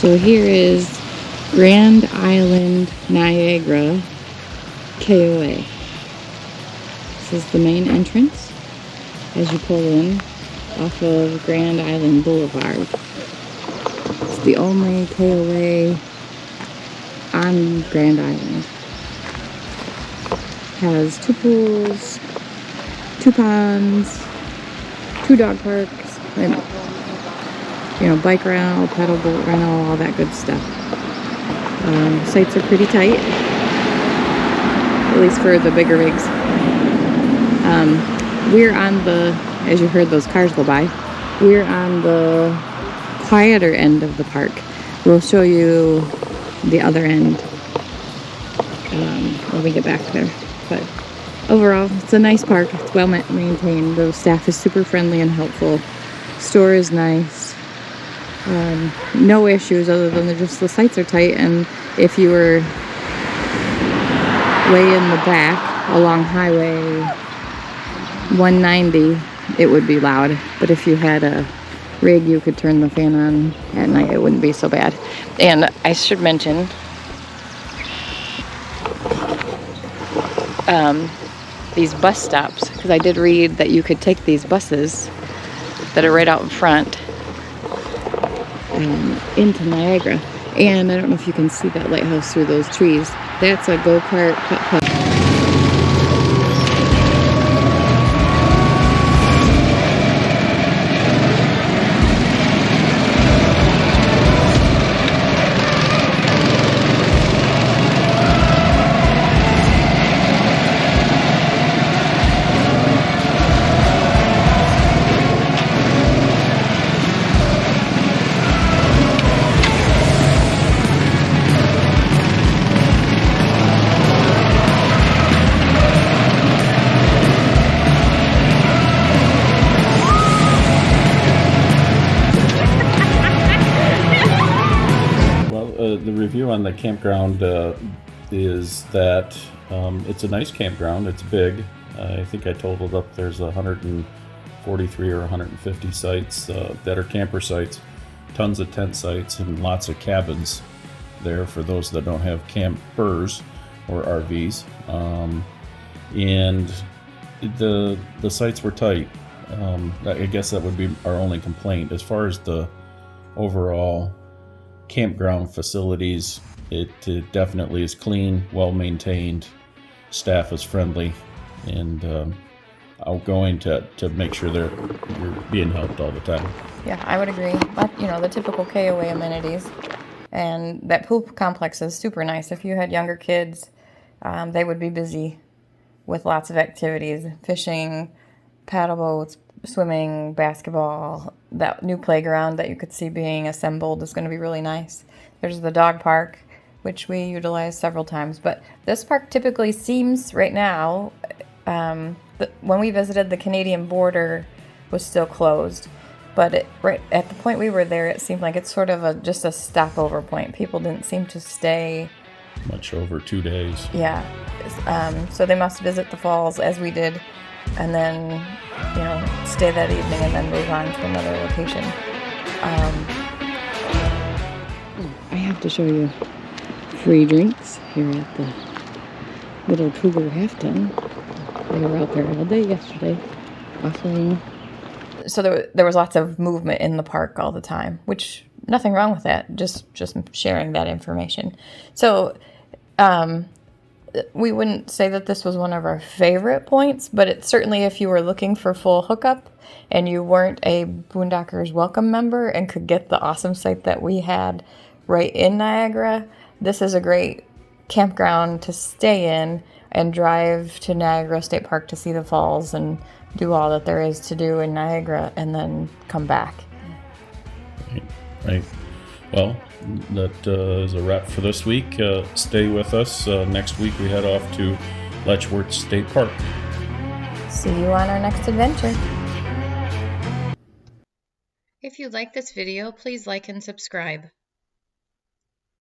So here is Grand Island Niagara KOA. This is the main entrance as you pull in off of Grand Island Boulevard. It's the only KOA on Grand Island. Has 2 pools, 2 ponds, 2 dog parks, and bike rental, pedal boat rental, all that good stuff. Sites are pretty tight, at least for the bigger rigs. We're on the, as you heard those cars go by, we're on the quieter end of the park. We'll show you the other end when we get back there. But overall, it's a nice park. It's well maintained. The staff is super friendly and helpful. Store is nice. No issues other than just the sites are tight, and if you were way in the back along Highway 190, it would be loud. But if you had a rig, you could turn the fan on at night. It wouldn't be so bad. And I should mention, these bus stops, because I did read that you could take these buses that are right out in front into Niagara. And I don't know if you can see that lighthouse through those trees. That's a go-kart putt-putt. The review on the campground is that it's a nice campground. It's big. I think I totaled up there's 143 or 150 sites that are camper sites, tons of tent sites, and lots of cabins there for those that don't have campers or RVs. And the sites were tight. I guess that would be our only complaint. As far as the overall campground facilities, it definitely is clean, well maintained, staff is friendly, and outgoing to make sure you're being helped all the time. Yeah, I would agree. But the typical KOA amenities, and that pool complex is super nice. If you had younger kids, they would be busy with lots of activities: fishing, paddle boats, swimming, basketball. That new playground that you could see being assembled is going to be really nice. There's the dog park, which we utilize several times. But this park typically seems, right now, when we visited, the Canadian border was still closed. But right at the point we were there, it seemed like it's sort of just a stopover point. People didn't seem to stay much over 2 days. Yeah. So they must visit the falls, as we did, and then stay that evening and then move on to another location. I have to show you free drinks here at the little Cougar Halfton. They were out there all day yesterday offering. So there was lots of movement in the park all the time, which nothing wrong with that, just sharing that information. So we wouldn't say that this was one of our favorite points, but it's certainly, if you were looking for full hookup and you weren't a Boondockers Welcome member and could get the awesome site that we had right in Niagara, this is a great campground to stay in and drive to Niagara State Park to see the falls and do all that there is to do in Niagara and then come back. Right. Well, that is a wrap for this week. Stay with us. Next week we head off to Letchworth State Park. See you on our next adventure. If you like this video, please like and subscribe.